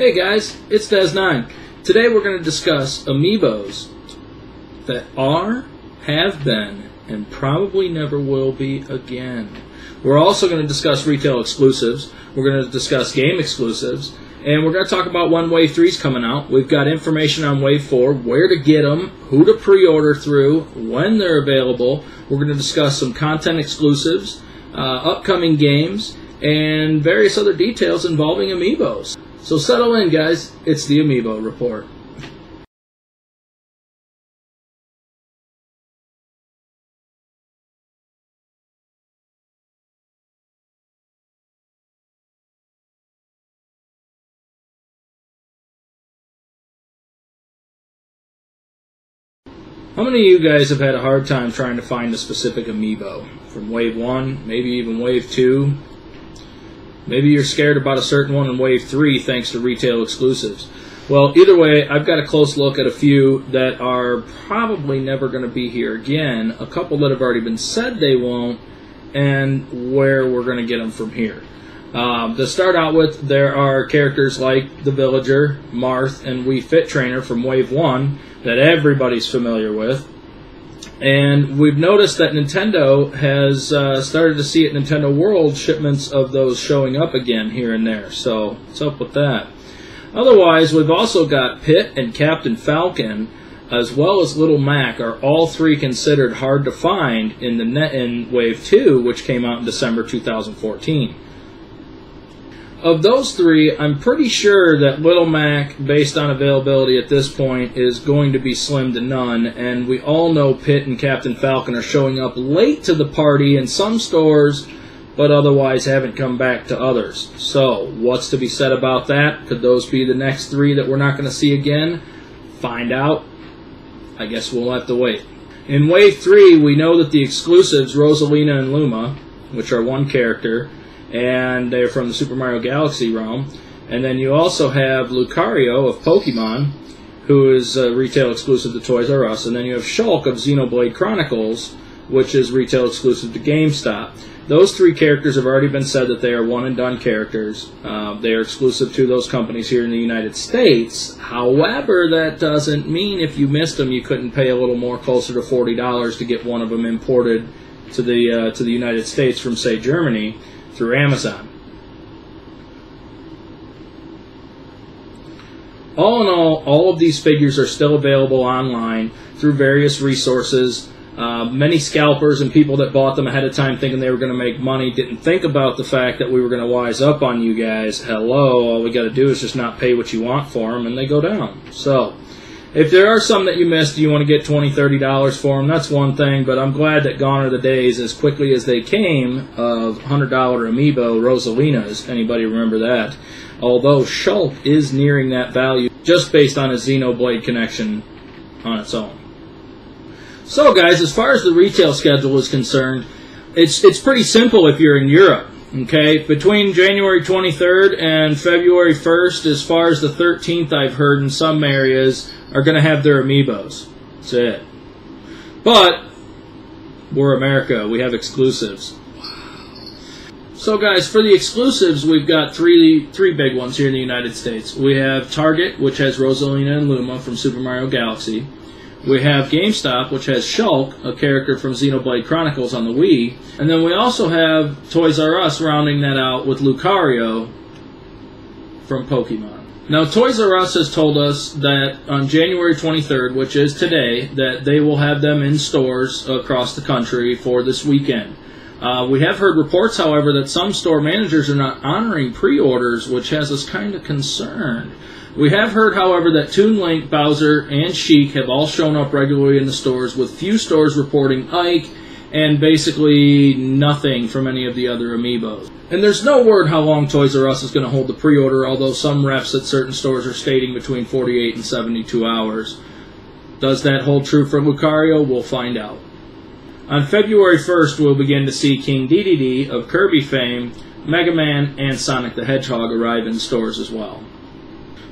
Hey guys, it's dez-net. Today we're going to discuss Amiibos that are, have been, and probably never will be again. We're also going to discuss retail exclusives, we're going to discuss game exclusives, and we're going to talk about when Wave 3 is coming out. We've got information on Wave 4, where to get them, who to pre-order through, when they're available. We're going to discuss some content exclusives, upcoming games, and various other details involving Amiibos. So settle in, guys. It's the Amiibo Report. How many of you guys have had a hard time trying to find a specific Amiibo? From Wave 1, maybe even Wave 2? Maybe you're scared about a certain one in Wave 3 thanks to retail exclusives. Well, either way, I've got a close look at a few that are probably never going to be here again, a couple that have already been said they won't, and where we're going to get them from here. To start out with, there are characters like the Villager, Marth, and Wii Fit Trainer from Wave 1 that everybody's familiar with. And we've noticed that Nintendo has started to see at Nintendo World shipments of those showing up again here and there. So what's up with that? Otherwise, we've also got Pit and Captain Falcon, as well as Little Mac, are all three considered hard to find in the net in Wave 2, which came out in December 2014. Of those three, I'm pretty sure that Little Mac, based on availability at this point, is going to be slim to none, and we all know Pit and Captain Falcon are showing up late to the party in some stores, but otherwise haven't come back to others. So, what's to be said about that? Could those be the next three that we're not going to see again? Find out. I guess we'll have to wait. In Wave 3, we know that the exclusives, Rosalina and Luma, which are one character, and they're from the Super Mario Galaxy realm. And then you also have Lucario of Pokemon, who is retail exclusive to Toys R Us. And then you have Shulk of Xenoblade Chronicles, which is retail exclusive to GameStop. Those three characters have already been said that they are one-and-done characters. They are exclusive to those companies here in the United States. However, that doesn't mean if you missed them, you couldn't pay a little more, closer to $40, to get one of them imported to the United States from, say, Germany, through Amazon. All in all of these figures are still available online through various resources. Many scalpers and people that bought them ahead of time thinking they were going to make money didn't think about the fact that we were going to wise up on you guys. Hello, all we got to do is just not pay what you want for them and they go down. So, if there are some that you missed, you want to get $20, $30 for them, that's one thing, but I'm glad that gone are the days, as quickly as they came, of $100 Amiibo Rosalinas. Anybody remember that? Although Shulk is nearing that value just based on his Xenoblade connection on its own. So guys, as far as the retail schedule is concerned, it's pretty simple if you're in Europe. Okay, between January 23rd and February 1st, as far as the 13th, I've heard in some areas, are going to have their Amiibos. That's it. But we're America. We have exclusives. So guys, for the exclusives, we've got three big ones here in the United States. We have Target, which has Rosalina and Luma from Super Mario Galaxy. We have GameStop, which has Shulk, a character from Xenoblade Chronicles on the Wii. And then we also have Toys R Us rounding that out with Lucario from Pokemon. Now, Toys R Us has told us that on January 23rd, which is today, that they will have them in stores across the country for this weekend. We have heard reports, however, that some store managers are not honoring pre-orders, which has us kind of concerned. We have heard, however, that Toon Link, Bowser, and Sheik have all shown up regularly in the stores, with few stores reporting Ike, and basically nothing from any of the other Amiibos. And there's no word how long Toys R Us is going to hold the pre-order, although some reps at certain stores are stating between 48 and 72 hours. Does that hold true for Lucario? We'll find out. On February 1st, we'll begin to see King Dedede of Kirby fame, Mega Man, and Sonic the Hedgehog arrive in stores as well.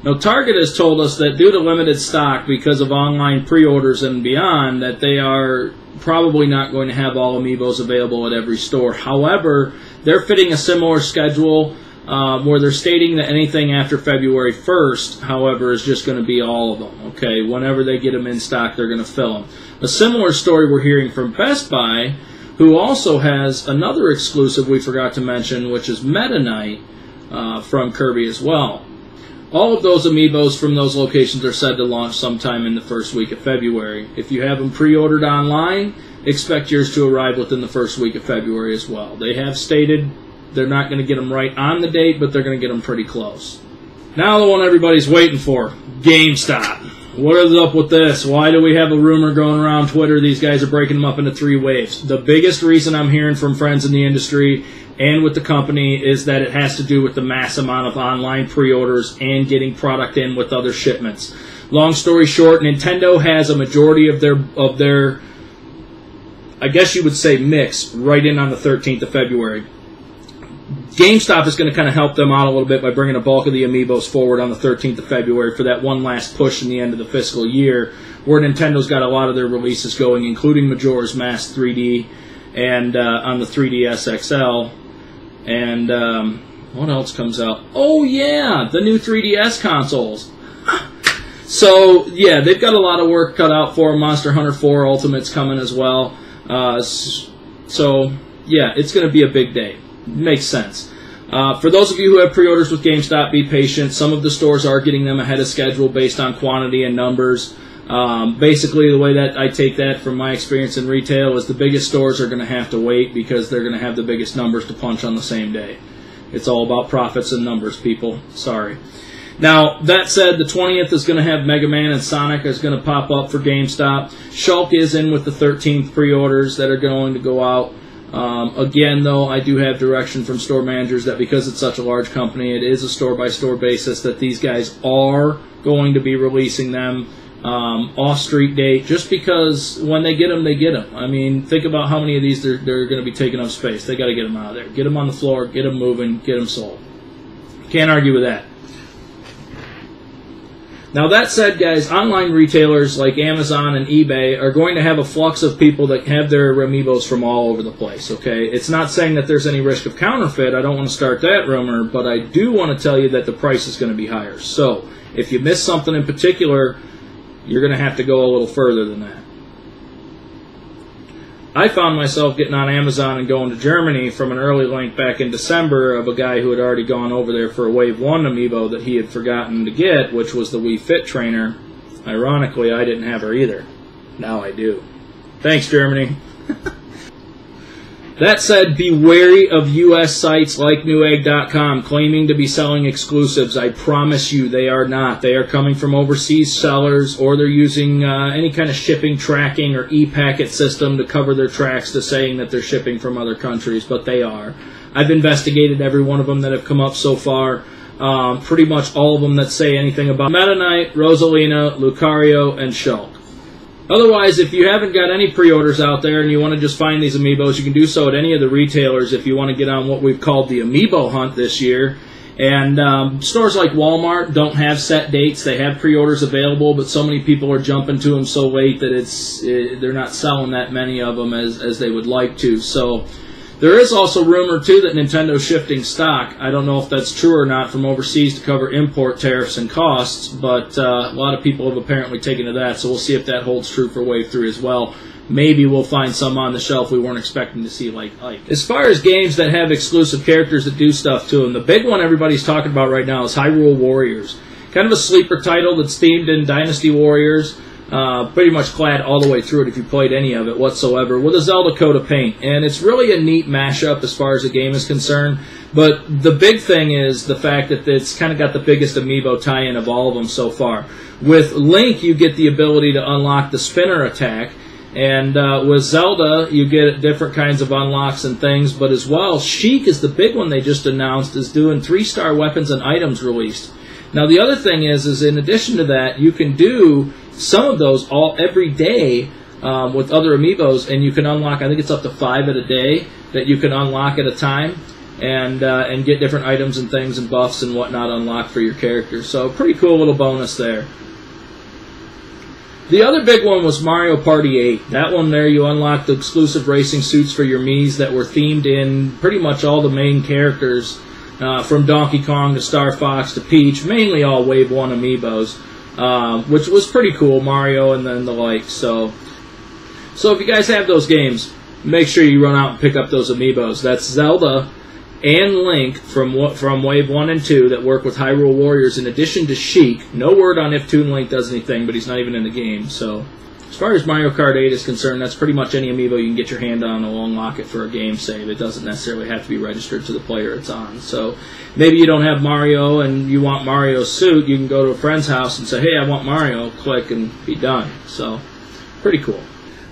Now, Target has told us that due to limited stock because of online pre-orders and beyond, that they are probably not going to have all Amiibos available at every store. However, they're fitting a similar schedule where they're stating that anything after February 1st, however, is just going to be all of them. Okay, whenever they get them in stock, they're going to fill them. A similar story we're hearing from Best Buy, who also has another exclusive we forgot to mention, which is Meta Knight from Kirby as well. All of those Amiibos from those locations are said to launch sometime in the first week of February. If you have them pre-ordered online, expect yours to arrive within the first week of February as well. They have stated they're not going to get them right on the date, but they're going to get them pretty close. Now the one everybody's waiting for, GameStop. What is up with this? Why do we have a rumor going around Twitter these guys are breaking them up into 3 waves? The biggest reason I'm hearing from friends in the industry and with the company is that it has to do with the mass amount of online pre-orders and getting product in with other shipments. Long story short, Nintendo has a majority of their I guess you would say mix right in on the 13th of February. GameStop is going to kind of help them out a little bit by bringing a bulk of the Amiibos forward on the 13th of February for that one last push in the end of the fiscal year, where Nintendo's got a lot of their releases going, including Majora's Mask 3D and on the 3DS XL. And what else comes out? Oh, yeah, the new 3DS consoles. So, yeah, they've got a lot of work cut out for them. Monster Hunter 4 Ultimate's coming as well. So, yeah, it's going to be a big day. Makes sense. For those of you who have pre-orders with GameStop, be patient. Some of the stores are getting them ahead of schedule based on quantity and numbers. Basically, the way that I take that from my experience in retail is the biggest stores are going to have to wait because they're going to have the biggest numbers to punch on the same day. It's all about profits and numbers, people. Sorry. Now, that said, the 20th is going to have Mega Man and Sonic is going to pop up for GameStop. Shulk is in with the 13th pre-orders that are going to go out. Again, though, I do have direction from store managers that because it's such a large company, it is a store-by-store basis that these guys are going to be releasing them off-street date, just because when they get them, they get them. I mean, think about how many of these they're going to be taking up space. They got to get them out of there. Get them on the floor, get them moving, get them sold. Can't argue with that. Now, that said, guys, online retailers like Amazon and eBay are going to have a flux of people that have their Amiibos from all over the place, okay? It's not saying that there's any risk of counterfeit. I don't want to start that rumor, but I do want to tell you that the price is going to be higher. So, if you miss something in particular, you're going to have to go a little further than that. I found myself getting on Amazon and going to Germany from an early link back in December of a guy who had already gone over there for a Wave 1 Amiibo that he had forgotten to get, which was the Wii Fit Trainer. Ironically, I didn't have her either. Now I do. Thanks, Germany. That said, be wary of U.S. sites like Newegg.com claiming to be selling exclusives. I promise you they are not. They are coming from overseas sellers, or they're using any kind of shipping tracking or e-packet system to cover their tracks to saying that they're shipping from other countries, but they are. I've investigated every one of them that have come up so far. Pretty much all of them that say anything about Meta Knight, Rosalina, Lucario, and Shulk. Otherwise, if you haven't got any pre-orders out there and you want to just find these Amiibos, you can do so at any of the retailers if you want to get on what we've called the Amiibo hunt this year. And stores like Walmart don't have set dates. They have pre-orders available, but so many people are jumping to them so late that they're not selling that many of them as they would like to. So there is also rumor, too, that Nintendo's shifting stock. I don't know if that's true or not from overseas to cover import tariffs and costs, but a lot of people have apparently taken to that, so we'll see if that holds true for Wave 3 as well. Maybe we'll find some on the shelf we weren't expecting to see, like Ike. As far as games that have exclusive characters that do stuff to them, the big one everybody's talking about right now is Hyrule Warriors. Kind of a sleeper title that's themed in Dynasty Warriors. Pretty much glad all the way through it if you played any of it whatsoever, with a Zelda coat of paint. And it's really a neat mashup as far as the game is concerned. But the big thing is the fact that it's kind of got the biggest Amiibo tie-in of all of them so far. With Link, you get the ability to unlock the spinner attack. And with Zelda, you get different kinds of unlocks and things. But as well, Sheik is the big one they just announced, is doing 3-star weapons and items released. Now, the other thing is in addition to that, you can do some of those every day with other Amiibos, and you can unlock, I think it's up to 5 at a day that you can unlock at a time, and get different items and things and buffs and whatnot unlocked for your character. So, pretty cool little bonus there. The other big one was Mario Party 8. That one there, you unlocked the exclusive racing suits for your Miis that were themed in pretty much all the main characters from Donkey Kong to Star Fox to Peach, mainly all Wave 1 amiibos, which was pretty cool, Mario and then the like. So if you guys have those games, make sure you run out and pick up those amiibos. That's Zelda and Link from Wave 1 and 2 that work with Hyrule Warriors, in addition to Sheik. No word on if Toon Link does anything, but he's not even in the game. So as far as Mario Kart 8 is concerned, that's pretty much any amiibo you can get your hand on and unlock it for a game save. It doesn't necessarily have to be registered to the player it's on. So maybe you don't have Mario and you want Mario's suit, you can go to a friend's house and say, hey, I want Mario, click, and be done. So pretty cool.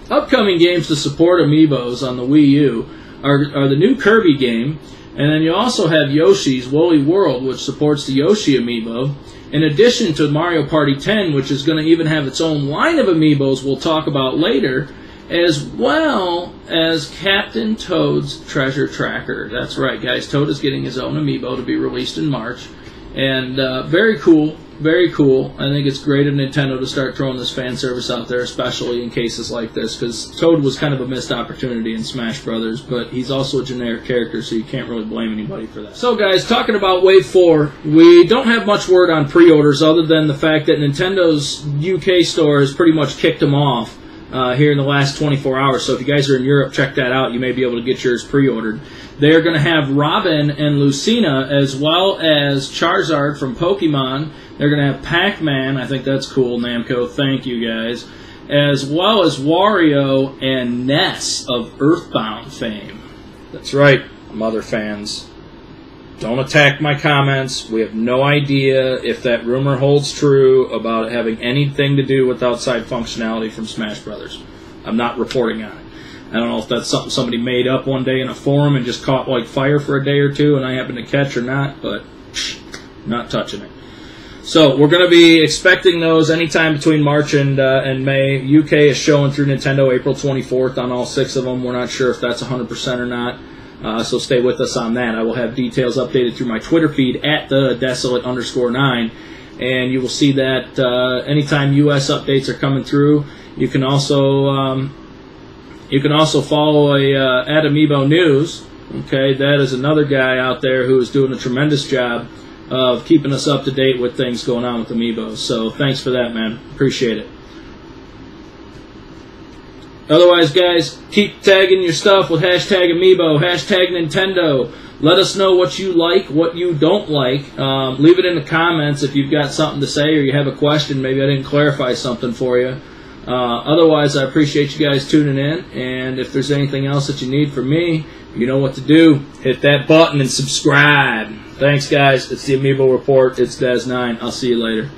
Upcoming games to support amiibos on the Wii U are the new Kirby game, and then you also have Yoshi's Woolly World, which supports the Yoshi amiibo, in addition to Mario Party 10, which is going to even have its own line of amiibos we'll talk about later, as well as Captain Toad's Treasure Tracker. That's right, guys. Toad is getting his own amiibo to be released in March. And very cool, very cool. I think it's great of Nintendo to start throwing this fan service out there, especially in cases like this, because Toad was kind of a missed opportunity in Smash Brothers, but he's also a generic character, so you can't really blame anybody for that. So, guys, talking about Wave 4, we don't have much word on pre-orders other than the fact that Nintendo's UK store has pretty much kicked them off here in the last 24 hours. So if you guys are in Europe, check that out. You may be able to get yours pre-ordered. They're going to have Robin and Lucina, as well as Charizard from Pokemon. They're going to have Pac-Man. I think that's cool, Namco. Thank you, guys. As well as Wario and Ness of Earthbound fame. That's right, Mother fans. Don't attack my comments. We have no idea if that rumor holds true about it having anything to do with outside functionality from Smash Brothers. I'm not reporting on it. I don't know if that's something somebody made up one day in a forum and just caught like fire for a day or two and I happened to catch or not, but not touching it. So we're going to be expecting those anytime between March and May. UK is showing through Nintendo April 24th on all 6 of them. We're not sure if that's 100% or not, so stay with us on that. I will have details updated through my Twitter feed at @desolate_9, and you will see that anytime US updates are coming through. You can also follow at Amiibo News. Okay, that is another guy out there who is doing a tremendous job of keeping us up to date with things going on with Amiibos. So thanks for that, man. Appreciate it. Otherwise, guys, keep tagging your stuff with hashtag Amiibo, hashtag Nintendo. Let us know what you like, what you don't like. Leave it in the comments if you've got something to say or you have a question. Maybe I didn't clarify something for you. Otherwise, I appreciate you guys tuning in, and if there's anything else that you need from me, you know what to do. Hit that button and subscribe. Thanks, guys. It's the Amiibo Report. It's dez-9. I'll see you later.